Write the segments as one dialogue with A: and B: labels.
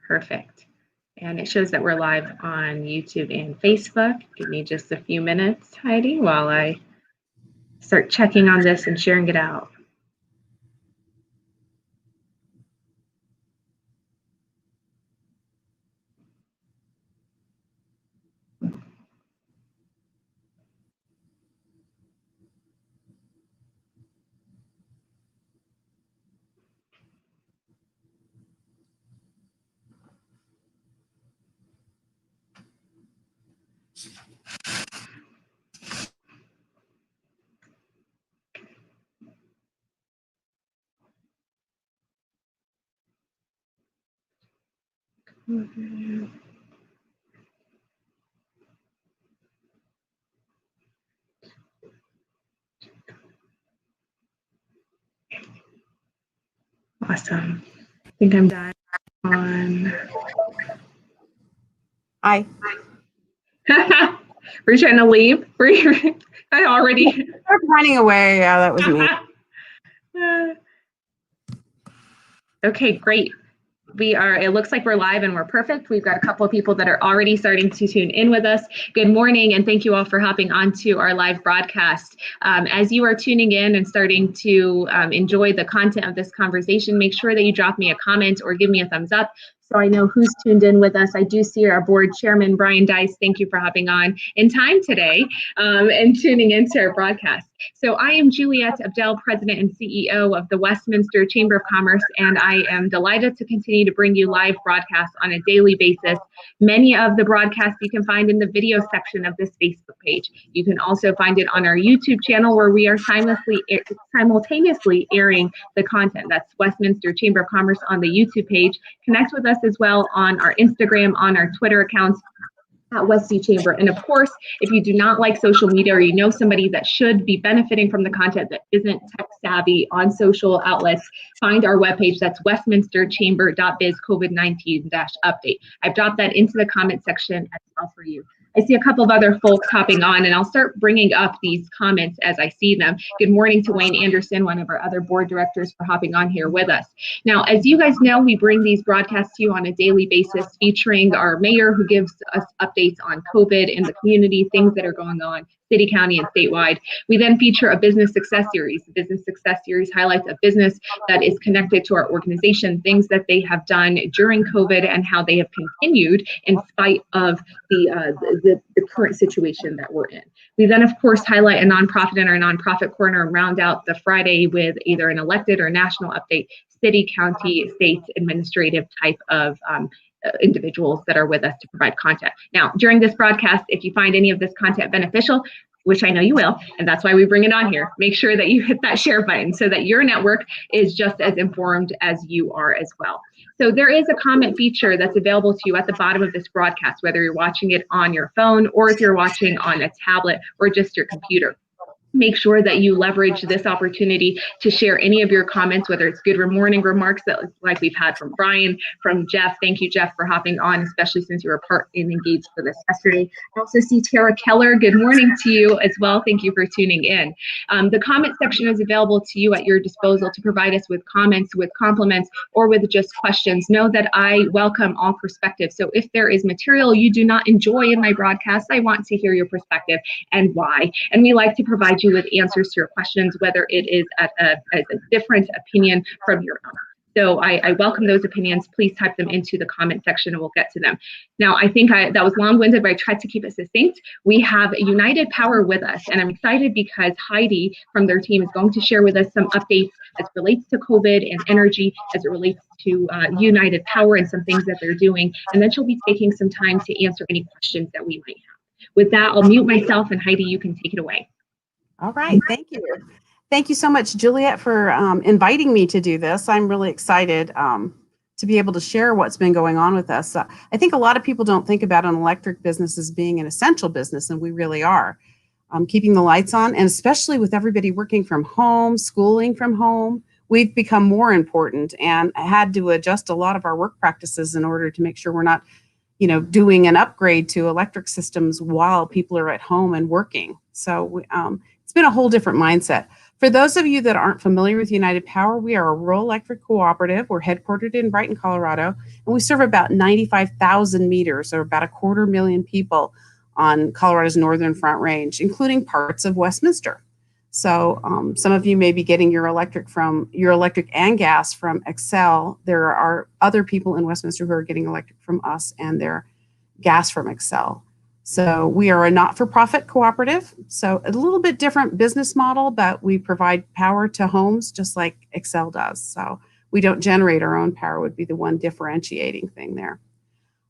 A: Perfect. And it shows that we're live on YouTube and Facebook. Give me just a few minutes, Heidi, while I start checking on this and sharing it out. Awesome. I think I'm done on.
B: Hi.
A: We're trying to leave. I already.
B: Running away. Yeah, that was me.
A: Okay, great. It looks like we're live and we're perfect. We've got a couple of people that are already starting to tune in with us. Good morning, and thank you all for hopping onto our live broadcast. As you are tuning in and starting to enjoy the content of this conversation, make sure that you drop me a comment or give me a thumbs up so I know who's tuned in with us. I do see our board chairman, Brian Dice. Thank you for hopping on in time today and tuning into our broadcast. So I am Juliette Abdel, President and CEO of the Westminster Chamber of Commerce, and I am delighted to continue to bring you live broadcasts on a daily basis. Many of the broadcasts you can find in the video section of this Facebook page. You can also find it on our YouTube channel where we are simultaneously airing the content. That's Westminster Chamber of Commerce on the YouTube page. Connect with us as well on our Instagram, on our Twitter accounts at Westy Chamber. And of course, if you do not like social media or you know somebody that should be benefiting from the content that isn't tech savvy on social outlets, find our webpage. That's westminsterchamber.biz COVID-19-update. I've dropped that into the comment section as well for you. I see a couple of other folks hopping on, and I'll start bringing up these comments as I see them. Good morning to Wayne Anderson, one of our other board directors, for hopping on here with us. Now, as you guys know, we bring these broadcasts to you on a daily basis, featuring our mayor who gives us updates on COVID in the community, things that are going on, city, county, and statewide. We then feature a business success series. The business success series highlights a business that is connected to our organization, things that they have done during COVID and how they have continued in spite of the current situation that we're in. We then, of course, highlight a nonprofit in our nonprofit corner and round out the Friday with either an elected or national update, city, county, state, administrative type of individuals that are with us to provide content. Now, during this broadcast, if you find any of this content beneficial, which I know you will, and that's why we bring it on here, make sure that you hit that share button so that your network is just as informed as you are as well. So there is a comment feature that's available to you at the bottom of this broadcast, whether you're watching it on your phone or if you're watching on a tablet or just your computer. Make sure that you leverage this opportunity to share any of your comments, whether it's good morning remarks that like we've had from Brian, from Jeff. Thank you, Jeff, for hopping on, especially since you were part and engaged for this yesterday. I also see Tara Keller. Good morning to you as well. Thank you for tuning in. The comment section is available to you at your disposal to provide us with comments, with compliments, or with just questions. Know that I welcome all perspectives. So if there is material you do not enjoy in my broadcast, I want to hear your perspective and why. And we like to provide you with answers to your questions, whether it is at a different opinion from your own. So I welcome those opinions. Please type them into the comment section and we'll get to them. Now, I think that was long-winded, but I tried to keep it succinct. We have United Power with us, and I'm excited because Heidi from their team is going to share with us some updates as it relates to COVID and energy, as it relates to United Power and some things that they're doing. And then she'll be taking some time to answer any questions that we might have. With that, I'll mute myself, and Heidi, you can take it away.
B: All right, thank you. Thank you so much, Juliette, for inviting me to do this. I'm really excited to be able to share what's been going on with us. I think a lot of people don't think about an electric business as being an essential business, and we really are. Keeping the lights on, and especially with everybody working from home, schooling from home, we've become more important and had to adjust a lot of our work practices in order to make sure we're not, doing an upgrade to electric systems while people are at home and working. So it's been a whole different mindset. For those of you that aren't familiar with United Power, we are a rural electric cooperative. We're headquartered in Brighton, Colorado, and we serve about 95,000 meters, or about 250,000 people on Colorado's northern Front Range, including parts of Westminster. So some of you may be getting your electric and gas from Xcel. There are other people in Westminster who are getting electric from us and their gas from Xcel. So we are a not-for-profit cooperative, so a little bit different business model, but we provide power to homes just like Xcel does. So we don't generate our own power would be the one differentiating thing there.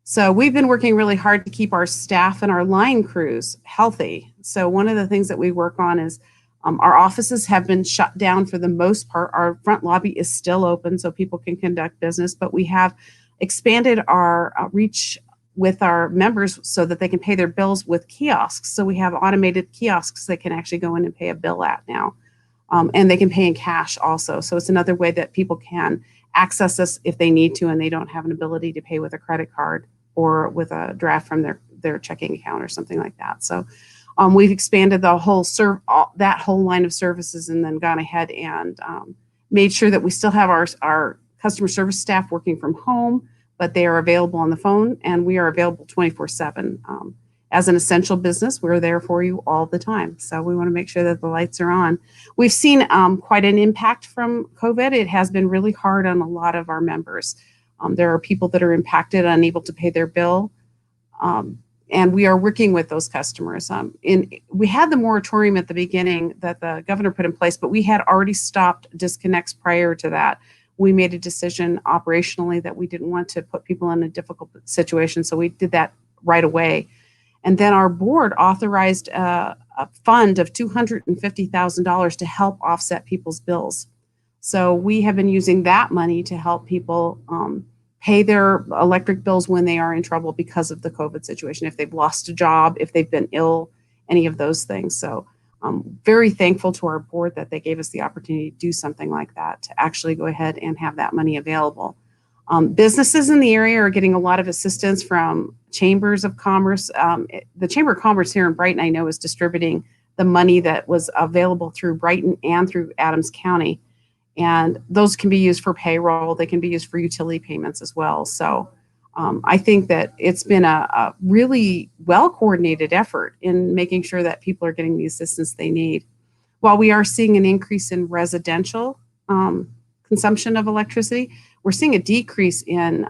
B: So we've been working really hard to keep our staff and our line crews healthy. So one of the things that we work on is our offices have been shut down for the most part. Our front lobby is still open so people can conduct business, but we have expanded our reach with our members so that they can pay their bills with kiosks. So we have automated kiosks they can actually go in and pay a bill at now. And they can pay in cash also. So it's another way that people can access us if they need to and they don't have an ability to pay with a credit card or with a draft from their checking account or something like that. So we've expanded the whole that whole line of services and then gone ahead and made sure that we still have our customer service staff working from home, but they are available on the phone, and we are available 24/7. As an essential business, we're there for you all the time. So we want to make sure that the lights are on. We've seen quite an impact from COVID. It has been really hard on a lot of our members. There are people that are impacted, unable to pay their bill. And we are working with those customers. We had the moratorium at the beginning that the governor put in place, but we had already stopped disconnects prior to that. We made a decision operationally that we didn't want to put people in a difficult situation, so we did that right away. And then our board authorized a fund of $250,000 to help offset people's bills. So we have been using that money to help people pay their electric bills when they are in trouble because of the COVID situation, if they've lost a job, if they've been ill, any of those things. So I'm very thankful to our board that they gave us the opportunity to do something like that, to actually go ahead and have that money available. Businesses in the area are getting a lot of assistance from chambers of commerce. The Chamber of Commerce here in Brighton, I know, is distributing the money that was available through Brighton and through Adams County. And those can be used for payroll. They can be used for utility payments as well. So I think that it's been a really well-coordinated effort in making sure that people are getting the assistance they need. While we are seeing an increase in residential consumption of electricity, we're seeing a decrease in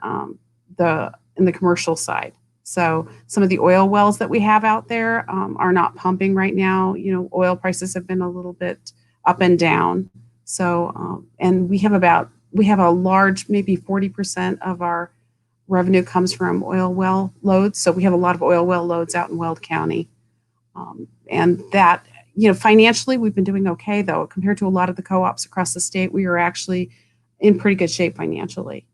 B: the commercial side. So some of the oil wells that we have out there are not pumping right now. You know, oil prices have been a little bit up and down. So and we have a large, maybe 40% of our revenue comes from oil well loads. So we have a lot of oil well loads out in Weld County. And that, you know, financially, we've been doing okay, though. Compared to a lot of the co-ops across the state, we are actually in pretty good shape financially.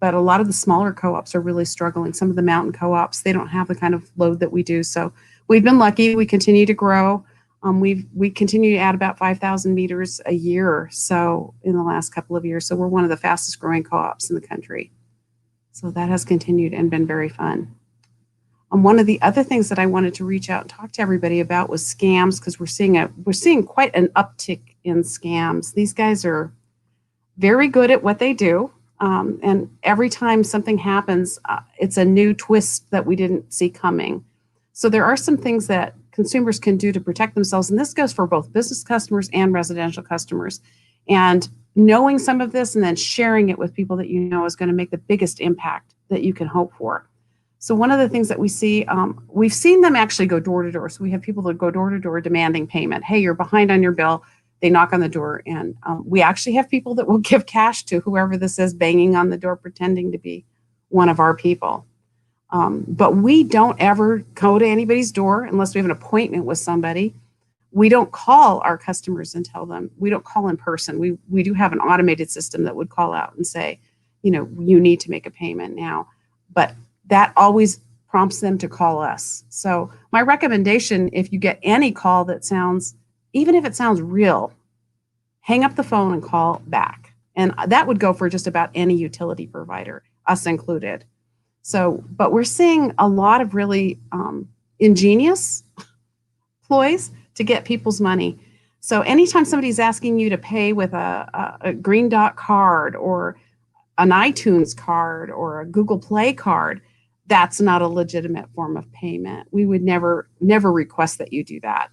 B: But a lot of the smaller co-ops are really struggling. Some of the mountain co-ops, they don't have the kind of load that we do. So we've been lucky. We continue to grow. We continue to add about 5,000 meters a year. So in the last couple of years, so we're one of the fastest growing co-ops in the country. So that has continued and been very fun. One of the other things that I wanted to reach out and talk to everybody about was scams, because we're seeing quite an uptick in scams. These guys are very good at what they do. And every time something happens, it's a new twist that we didn't see coming. So there are some things that consumers can do to protect themselves. And this goes for both business customers and residential customers. And knowing some of this and then sharing it with people that you know is going to make the biggest impact that you can hope for. So one of the things that we see, we've seen them actually go door to door. So we have people that go door to door demanding payment. Hey, you're behind on your bill. They knock on the door, and we actually have people that will give cash to whoever this is banging on the door, pretending to be one of our people. But we don't ever go to anybody's door unless we have an appointment with somebody. We don't call our customers and tell them. We don't call in person. We do have an automated system that would call out and say, you know, you need to make a payment now. But that always prompts them to call us. So my recommendation, if you get any call that sounds, even if it sounds real, hang up the phone and call back. And that would go for just about any utility provider, us included. So, but we're seeing a lot of really ingenious ploys to get people's money. So anytime somebody's asking you to pay with a Green Dot card or an iTunes card or a Google Play card, that's not a legitimate form of payment. We would never request that you do that.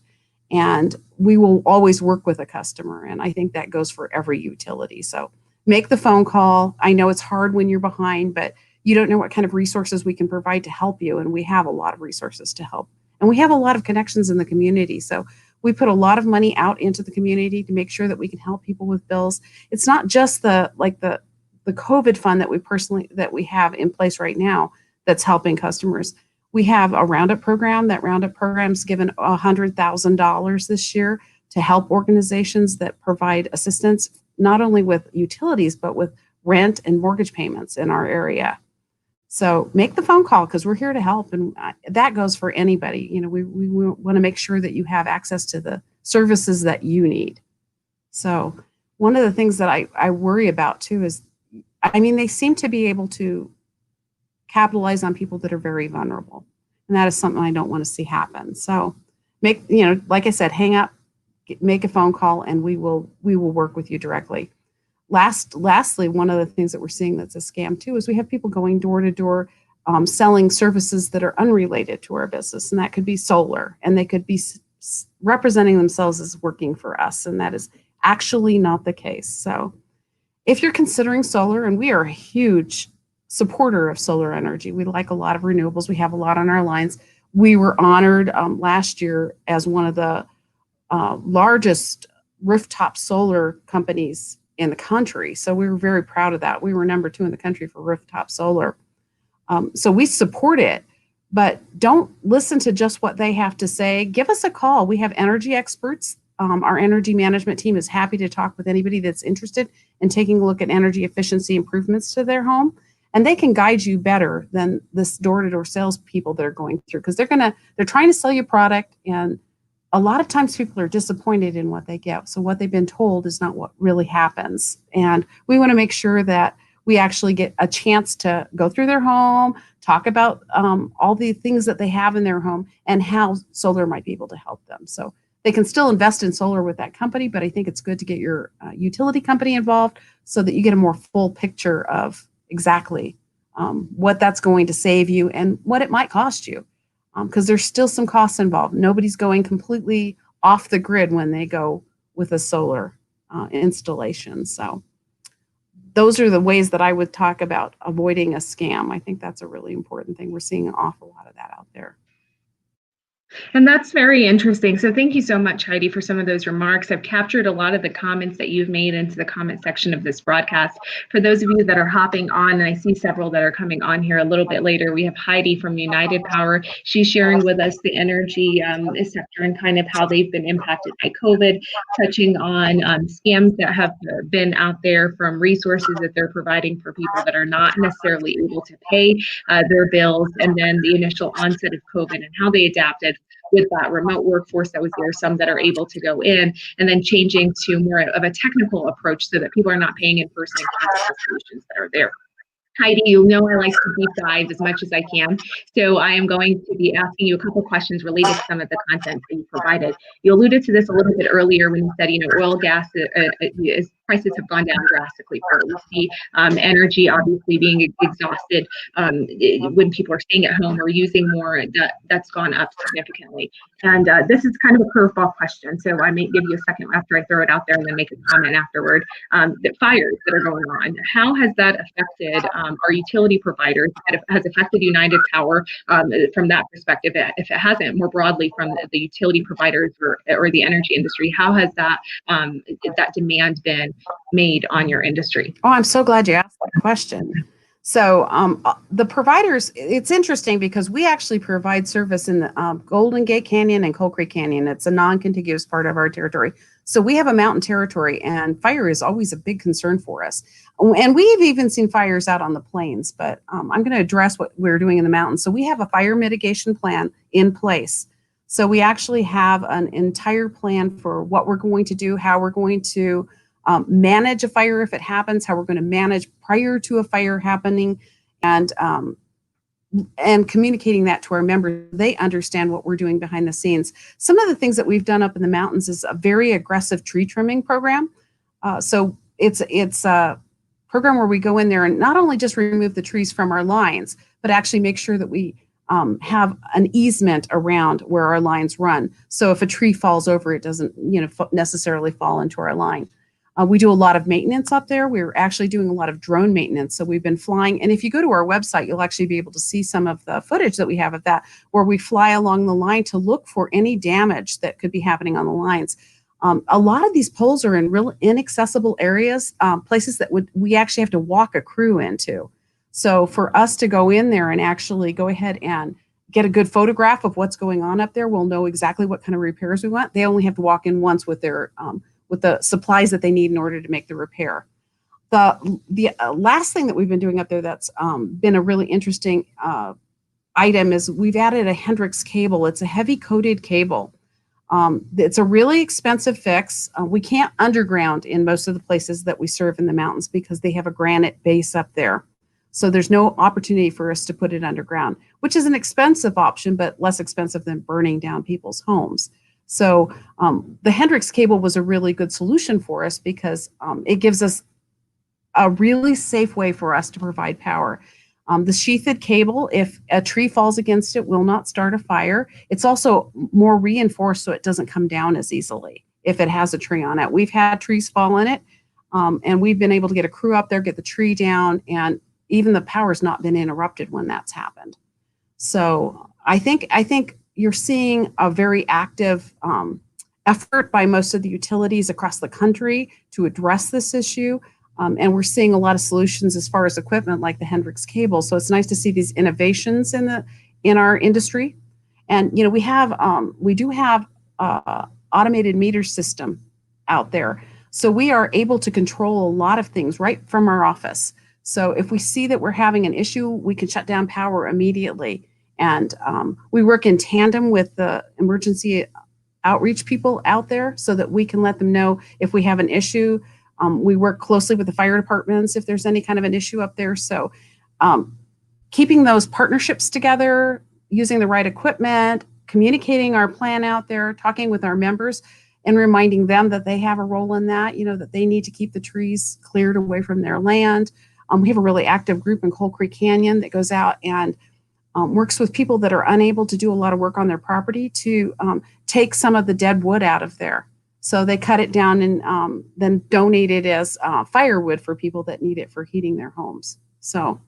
B: And we will always work with a customer. And I think that goes for every utility. So make the phone call. I know it's hard when you're behind, but you don't know what kind of resources we can provide to help you. And we have a lot of resources to help. And we have a lot of connections in the community. So we put a lot of money out into the community to make sure that we can help people with bills. It's not just the COVID fund that we have in place right now that's helping customers. We have a Roundup program. That Roundup program's given $100,000 this year to help organizations that provide assistance, not only with utilities, but with rent and mortgage payments in our area. So make the phone call because we're here to help. And that goes for anybody. You know, we want to make sure that you have access to the services that you need. So one of the things that I worry about too is, I mean, they seem to be able to capitalize on people that are very vulnerable. And that is something I don't want to see happen. So like I said, hang up, make a phone call, and we will work with you directly. Lastly, one of the things that we're seeing that's a scam too is we have people going door to door selling services that are unrelated to our business. And that could be solar, and they could be representing themselves as working for us. And that is actually not the case. So if you're considering solar, and we are a huge supporter of solar energy, we like a lot of renewables. We have a lot on our lines. We were honored last year as one of the largest rooftop solar companies in the country. So we were very proud of that. We were number 2 in the country for rooftop solar. So we support it, but don't listen to just what they have to say. Give us a call. We have energy experts. Our energy management team is happy to talk with anybody that's interested in taking a look at energy efficiency improvements to their home. And they can guide you better than this door-to-door salespeople that are going through, because they're trying to sell you product, and a lot of times people are disappointed in what they get. So what they've been told is not what really happens. And we want to make sure that we actually get a chance to go through their home, talk about all the things that they have in their home and how solar might be able to help them. So they can still invest in solar with that company, but I think it's good to get your utility company involved so that you get a more full picture of exactly what that's going to save you and what it might cost you, because there's still some costs involved. Nobody's going completely off the grid when they go with a solar installation. So those are the ways that I would talk about avoiding a scam. I think that's a really important thing. We're seeing an awful lot of that out there.
A: And that's very interesting. So thank you so much, Heidi, for some of those remarks. I've captured a lot of the comments that you've made into the comment section of this broadcast. For those of you that are hopping on, and I see several that are coming on here a little bit later, we have Heidi from United Power. She's sharing with us the energy sector and kind of how they've been impacted by COVID, touching on scams that have been out there from resources that they're providing for people that are not necessarily able to pay their bills, and then the initial onset of COVID and how they adapted with that remote workforce that was there, some that are able to go in, and then changing to more of a technical approach so that people are not paying in person and practical solutions that are there. Heidi, you know I like to deep dive as much as I can, so I am going to be asking you a couple questions related to some of the content that you provided. You alluded to this a little bit earlier when you said, oil, gas, prices have gone down drastically. We see energy obviously being exhausted when people are staying at home or using more. That's gone up significantly. And this is kind of a curveball question, so I may give you a second after I throw it out there and then make a comment afterward. The fires that are going on, how has that affected our utility providers? Has affected United Power from that perspective? If it hasn't, more broadly from the utility providers or the energy industry, how has that demand been made on your industry?
B: Oh, I'm so glad you asked that question. So the providers, it's interesting because we actually provide service in the Golden Gate Canyon and Coal Creek Canyon. It's a non-contiguous part of our territory. So we have a mountain territory, and fire is always a big concern for us. And we've even seen fires out on the plains, but I'm going to address what we're doing in the mountains. So we have a fire mitigation plan in place. So we actually have an entire plan for what we're going to do, how we're going to manage a fire if it happens, how we're going to manage prior to a fire happening. And and communicating that to our members, they understand what we're doing behind the scenes. Some of the things that we've done up in the mountains is a very aggressive tree trimming program. So it's a program where we go in there and not only just remove the trees from our lines, but actually make sure that we have an easement around where our lines run. So if a tree falls over, it doesn't, necessarily fall into our line. We do a lot of maintenance up there. We're actually doing a lot of drone maintenance. So we've been flying, and if you go to our website, you'll actually be able to see some of the footage that we have of that, where we fly along the line to look for any damage that could be happening on the lines. A lot of these poles are in real inaccessible areas, places that we actually have to walk a crew into. So for us to go in there and actually go ahead and get a good photograph of what's going on up there, we'll know exactly what kind of repairs we want. They only have to walk in once with their with the supplies that they need in order to make the repair. The last thing that we've been doing up there that's been a really interesting item is we've added a Hendrix cable. It's a heavy coated cable. It's a really expensive fix. We can't underground in most of the places that we serve in the mountains because they have a granite base up there. So there's no opportunity for us to put it underground, which is an expensive option, but less expensive than burning down people's homes. So the Hendrix cable was a really good solution for us because it gives us a really safe way for us to provide power. The sheathed cable, if a tree falls against it, will not start a fire. It's also more reinforced so it doesn't come down as easily if it has a tree on it. We've had trees fall in it, and we've been able to get a crew up there, get the tree down, and even the power's not been interrupted when that's happened. So I think you're seeing a very active effort by most of the utilities across the country to address this issue. And we're seeing a lot of solutions as far as equipment like the Hendrix cable. So it's nice to see these innovations in our industry. And we do have automated meter system out there. So we are able to control a lot of things right from our office. So if we see that we're having an issue, we can shut down power immediately. And we work in tandem with the emergency outreach people out there so that we can let them know if we have an issue. We work closely with the fire departments if there's any kind of an issue up there. So keeping those partnerships together, using the right equipment, communicating our plan out there, talking with our members, and reminding them that they have a role in that, that they need to keep the trees cleared away from their land. We have a really active group in Coal Creek Canyon that goes out and works with people that are unable to do a lot of work on their property to take some of the dead wood out of there. So they cut it down and then donate it as firewood for people that need it for heating their homes. So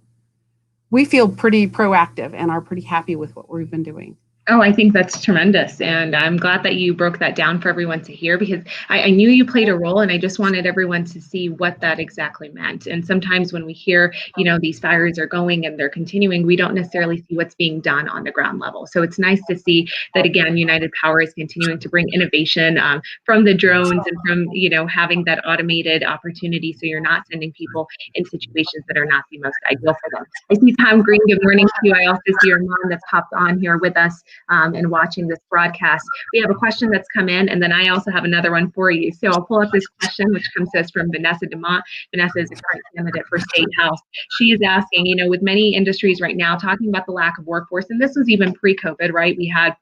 B: we feel pretty proactive and are pretty happy with what we've been doing.
A: Oh, I think that's tremendous. And I'm glad that you broke that down for everyone to hear, because I knew you played a role, and I just wanted everyone to see what that exactly meant. And sometimes when we hear, these fires are going and they're continuing, we don't necessarily see what's being done on the ground level. So it's nice to see that, again, United Power is continuing to bring innovation from the drones and from, having that automated opportunity. So you're not sending people in situations that are not the most ideal for them. I see Tom Green. Good morning to you. I also see your mom that's popped on here with us. And watching this broadcast. We have a question that's come in, and then I also have another one for you. So I'll pull up this question, which comes to us from Vanessa DeMont. Vanessa is a current candidate for State House. She is asking, with many industries right now talking about the lack of workforce, and this was even pre-COVID, right? We had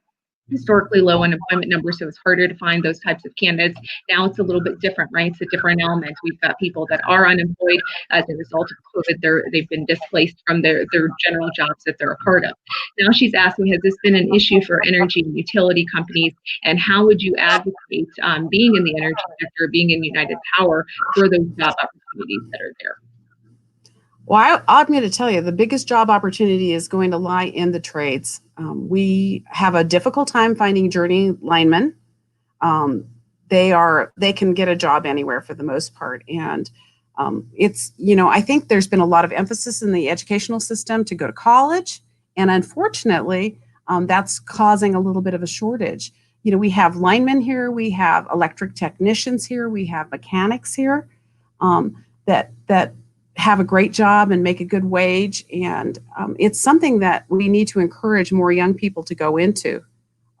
A: historically low unemployment numbers, so it's harder to find those types of candidates. Now it's a little bit different, right? It's a different element. We've got people that are unemployed as a result of COVID. They've been displaced from their general jobs that they're a part of. Now she's asking, has this been an issue for energy and utility companies, and how would you advocate being in the energy sector, being in United Power, for those job opportunities that are there?
B: Well, I'm going to tell you, the biggest job opportunity is going to lie in the trades. We have a difficult time finding journey linemen. They can get a job anywhere for the most part. And it's, I think there's been a lot of emphasis in the educational system to go to college. And unfortunately, that's causing a little bit of a shortage. We have linemen here, we have electric technicians here, we have mechanics here that have a great job and make a good wage. And it's something that we need to encourage more young people to go into.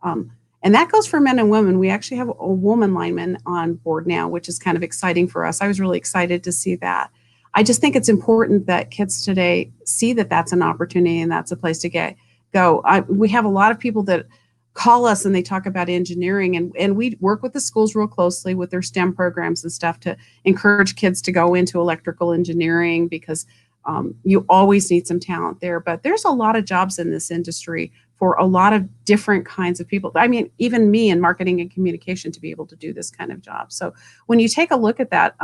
B: And that goes for men and women. We actually have a woman lineman on board now, which is kind of exciting for us. I was really excited to see that. I just think it's important that kids today see that that's an opportunity and that's a place to go. We have a lot of people that call us and they talk about engineering, and we work with the schools real closely with their STEM programs and stuff to encourage kids to go into electrical engineering, because you always need some talent there. But there's a lot of jobs in this industry for a lot of different kinds of people. I mean, even me in marketing and communication to be able to do this kind of job. So when you take a look at that,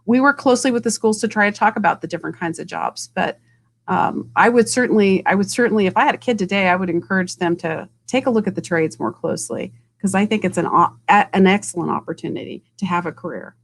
B: we work closely with the schools to try to talk about the different kinds of jobs. But I would certainly, if I had a kid today, I would encourage them to take a look at the trades more closely, because I think it's an excellent opportunity to have a career.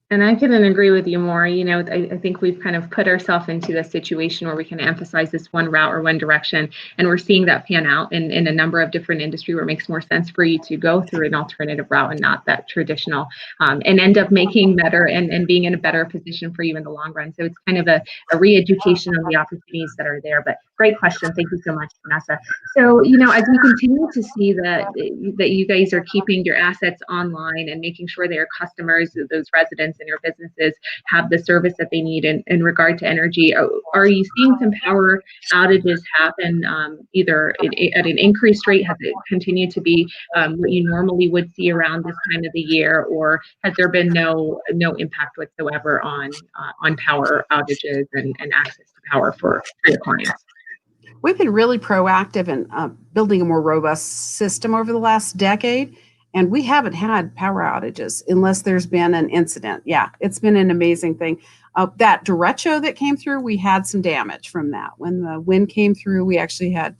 A: And I couldn't agree with you more. You know, I think we've kind of put ourselves into this situation where we can emphasize this one route or one direction, and we're seeing that pan out in a number of different industries where it makes more sense for you to go through an alternative route and not that traditional, and end up making better and being in a better position for you in the long run. So it's kind of a re-education of the opportunities that are there. But great question. Thank you so much, Vanessa. So, you know, as we continue to see that you guys are keeping your assets online and making sure that your customers, those residents in your businesses, have the service that they need in regard to energy, are you seeing some power outages happen either at an increased rate? Has it continued to be what you normally would see around this time of the year, or has there been no impact whatsoever on power outages and access to power for your clients?
B: We've been really proactive in building a more robust system over the last decade, and we haven't had power outages unless there's been an incident. Yeah, it's been an amazing thing. That derecho that came through, we had some damage from that. When the wind came through, we actually had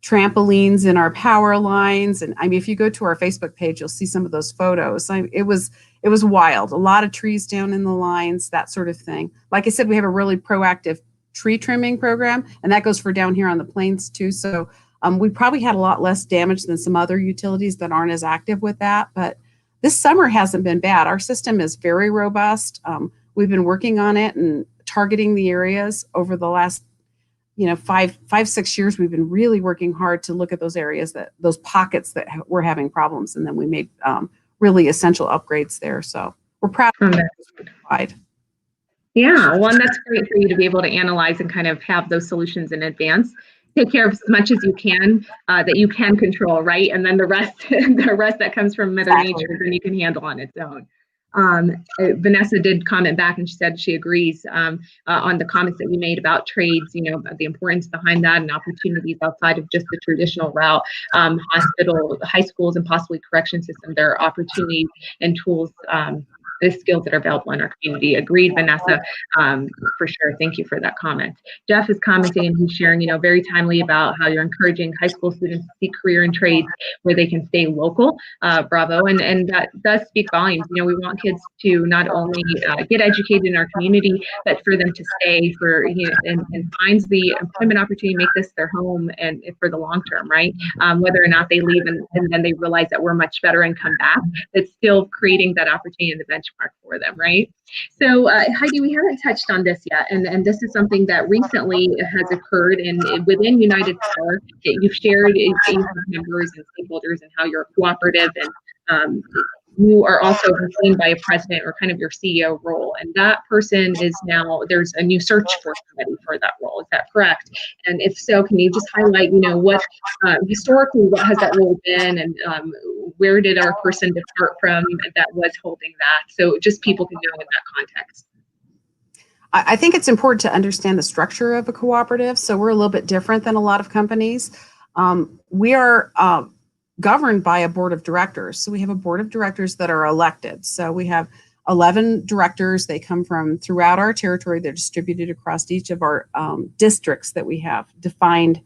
B: trampolines in our power lines. And I mean, if you go to our Facebook page, you'll see some of those photos. It was wild. A lot of trees down in the lines, that sort of thing. Like I said, we have a really proactive tree trimming program, and that goes for down here on the plains too. So we probably had a lot less damage than some other utilities that aren't as active with that. But this summer hasn't been bad. Our system is very robust. We've been working on it and targeting the areas over the last, 5-6 years. We've been really working hard to look at those areas, those pockets that were having problems, and then we made really essential upgrades there. So we're proud of that.
A: Yeah, well, and that's great for you to be able to analyze and kind of have those solutions in advance. Take care of as much as you can that you can control, right? And then the rest that comes from Mother Nature, then you can handle on its own. Vanessa did comment back, and she said she agrees on the comments that we made about trades, the importance behind that and opportunities outside of just the traditional route. Hospital, high schools, and possibly correction system, there are opportunities and tools, the skills that are available in our community. Agreed, Vanessa, for sure. Thank you for that comment. Jeff is commenting, and he's sharing, very timely about how you're encouraging high school students to seek career in trades where they can stay local. Bravo. And that does speak volumes. We want kids to not only get educated in our community, but for them to stay and find the employment opportunity, make this their home and for the long term, right? Whether or not they leave and then they realize that we're much better and come back, it's still creating that opportunity in the benchmark for them, right? So Heidi, we haven't touched on this yet, and this is something that recently has occurred within United Power that you've shared with members and stakeholders, and how you're cooperative, and you are also retained by a president or kind of your CEO role, and that person is now, there's a new search for somebody for that role. Is that correct? And if so, can you just highlight, what historically, what has that role been, and where did our person depart from that was holding that? So just people can know in that context.
B: I think it's important to understand the structure of a cooperative. So we're a little bit different than a lot of companies. We are governed by a board of directors. So we have a board of directors that are elected. So we have 11 directors. They come from throughout our territory. They're distributed across each of our districts that we have defined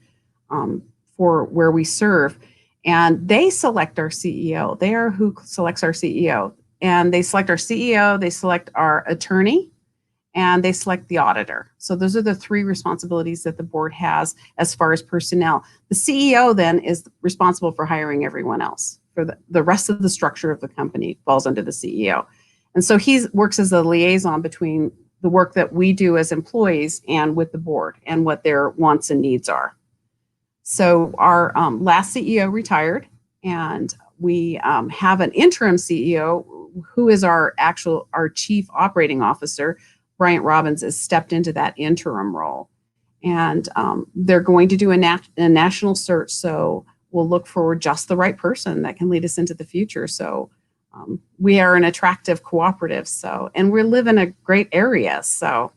B: for where we serve. And they select our CEO. They are who selects our CEO. And they select our CEO, they select our attorney, and they select the auditor. So those are the three responsibilities that the board has as far as personnel. The CEO then is responsible for hiring everyone else. For the rest of the structure of the company falls under the CEO. And so he works as a liaison between the work that we do as employees and with the board and what their wants and needs are. So our last CEO retired, and we have an interim CEO who is our chief operating officer, Bryant Robbins has stepped into that interim role. And they're going to do a national search. So we'll look for just the right person that can lead us into the future. So we are an attractive cooperative. And we live in a great area. So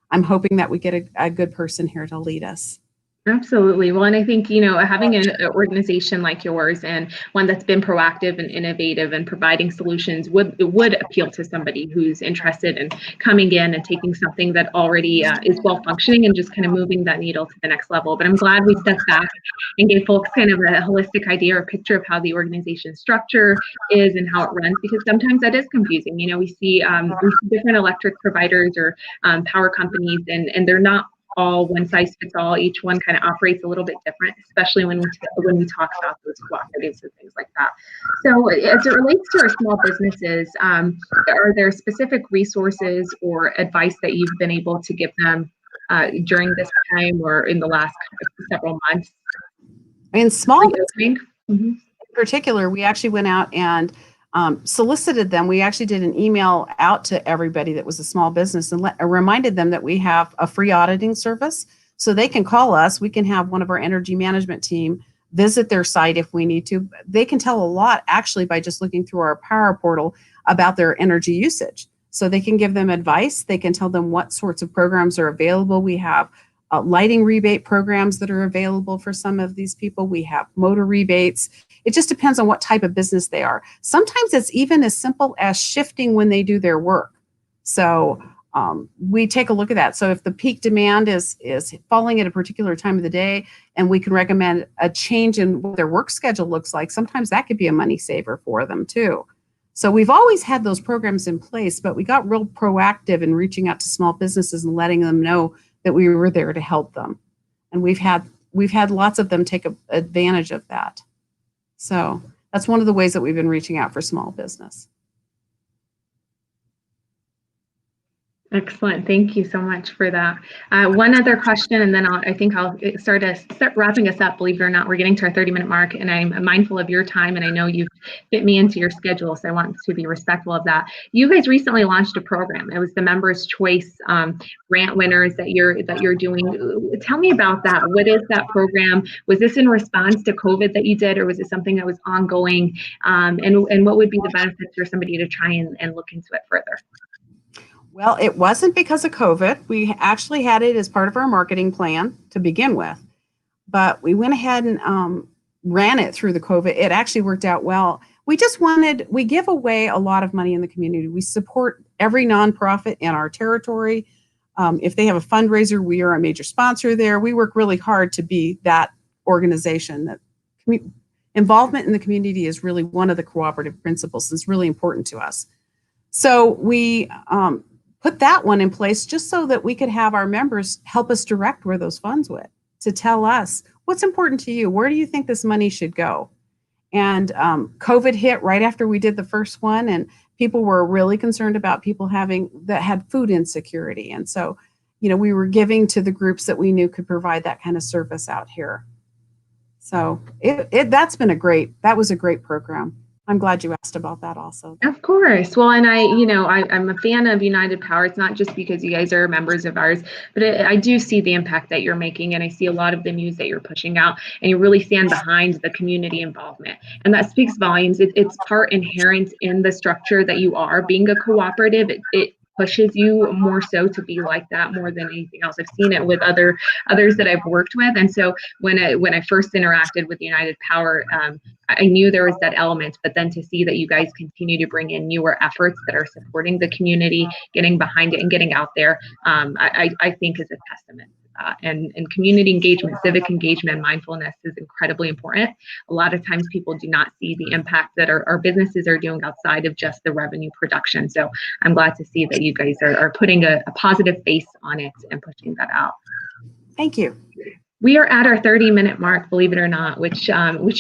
B: I'm hoping that we get a good person here to lead us.
A: Absolutely. Well, and I think, having an organization like yours and one that's been proactive and innovative and providing solutions would appeal to somebody who's interested in coming in and taking something that already is well functioning and just kind of moving that needle to the next level. But I'm glad we stepped back and gave folks kind of a holistic idea or picture of how the organization structure is and how it runs, because sometimes that is confusing. We see different electric providers or power companies, and they're not all one size fits all. Each one kind of operates a little bit different, especially when we talk about those cooperatives and things like that. So as it relates to our small businesses, are there specific resources or advice that you've been able to give them during this time or in the last several months?
B: In small business, in particular, we actually went out and solicited them. We actually did an email out to everybody that was a small business and reminded them that we have a free auditing service. So they can call us. We can have one of our energy management team visit their site if we need to. They can tell a lot actually by just looking through our Power Portal about their energy usage. So they can give them advice. They can tell them what sorts of programs are available. We have lighting rebate programs that are available for some of these people. We have motor rebates. It just depends on what type of business they are. Sometimes it's even as simple as shifting when they do their work. So we take a look at that. So if the peak demand is falling at a particular time of the day and we can recommend a change in what their work schedule looks like, sometimes that could be a money saver for them too. So we've always had those programs in place, but we got real proactive in reaching out to small businesses and letting them know that we were there to help them. And we've had lots of them take advantage of that. So that's one of the ways that we've been reaching out for small business.
A: Excellent. Thank you so much for that. One other question, and then I think I'll start wrapping us up. Believe it or not, we're getting to our 30-minute mark, and I'm mindful of your time, and I know you've fit me into your schedule, so I want to be respectful of that. You guys recently launched a program. It was the Members' Choice grant winners that you're doing. Tell me about that. What is that program? Was this in response to COVID that you did, or was it something that was ongoing? And what would be the benefits for somebody to try and look into it further?
B: Well, it wasn't because of COVID. We actually had it as part of our marketing plan to begin with, but we went ahead and ran it through the COVID. It actually worked out well. We give away a lot of money in the community. We support every nonprofit in our territory. If they have a fundraiser, we are a major sponsor there. We work really hard to be that organization. That involvement in the community is really one of the cooperative principles. It's really important to us. So we put that one in place just so that we could have our members help us direct where those funds went, to tell us what's important to you. Where do you think this money should go? And COVID hit right after we did the first one, and people were really concerned about people that had food insecurity. And so, we were giving to the groups that we knew could provide that kind of service out here. So that was a great program. I'm glad you asked about that also.
A: Of course. Well, and I'm a fan of United Power. It's not just because you guys are members of ours, but I do see the impact that you're making, and I see a lot of the news that you're pushing out, and you really stand behind the community involvement. And that speaks volumes. It's part inherent in the structure that you are. Being a cooperative, it pushes you more so to be like that more than anything else. I've seen it with others that I've worked with. And so when I first interacted with United Power, I knew there was that element, but then to see that you guys continue to bring in newer efforts that are supporting the community, getting behind it and getting out there, I think is a testament. And community engagement, civic engagement, and mindfulness is incredibly important. A lot of times people do not see the impact that our businesses are doing outside of just the revenue production. So I'm glad to see that you guys are putting a positive face on it and pushing that out.
B: Thank you.
A: We are at our 30-minute mark, believe it or not, which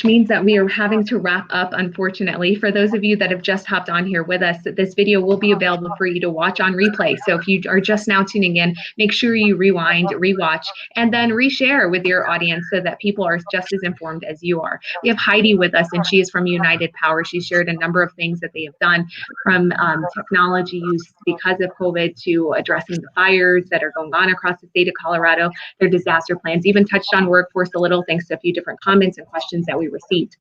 A: means that we are having to wrap up, unfortunately. For those of you that have just hopped on here with us, this video will be available for you to watch on replay. So if you are just now tuning in, make sure you rewind, rewatch, and then reshare with your audience so that people are just as informed as you are. We have Heidi with us, and she is from United Power. She shared a number of things that they have done, from technology use because of COVID to addressing the fires that are going on across the state of Colorado, their disaster plans, even touched on workforce a little thanks to a few different comments and questions that we received.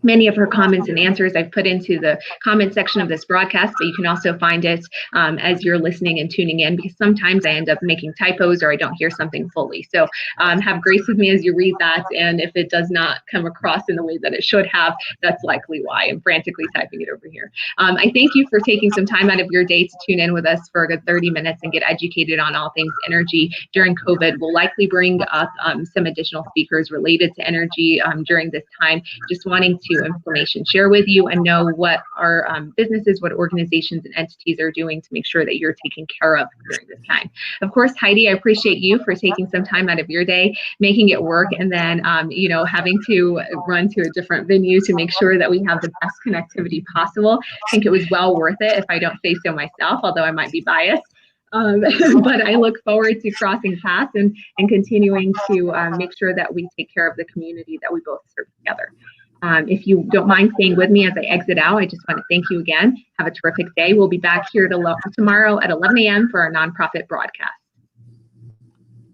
A: Many of her comments and answers I've put into the comment section of this broadcast, but you can also find it as you're listening and tuning in, because sometimes I end up making typos or I don't hear something fully. So have grace with me as you read that, and if it does not come across in the way that it should have, that's likely why I'm frantically typing it over here. I thank you for taking some time out of your day to tune in with us for a good 30 minutes and get educated on all things energy during COVID. We'll likely bring up some additional speakers related to energy during this time, just wanting to information share with you and know what our businesses, what organizations and entities are doing to make sure that you're taken care of during this time. Of course, Heidi, I appreciate you for taking some time out of your day, making it work, and then having to run to a different venue to make sure that we have the best connectivity possible. I think it was well worth it, if I don't say so myself, although I might be biased. But I look forward to crossing paths and continuing to make sure that we take care of the community that we both serve together. If you don't mind staying with me as I exit out, I just want to thank you again. Have a terrific day. We'll be back here tomorrow at 11 a.m. for our nonprofit broadcast.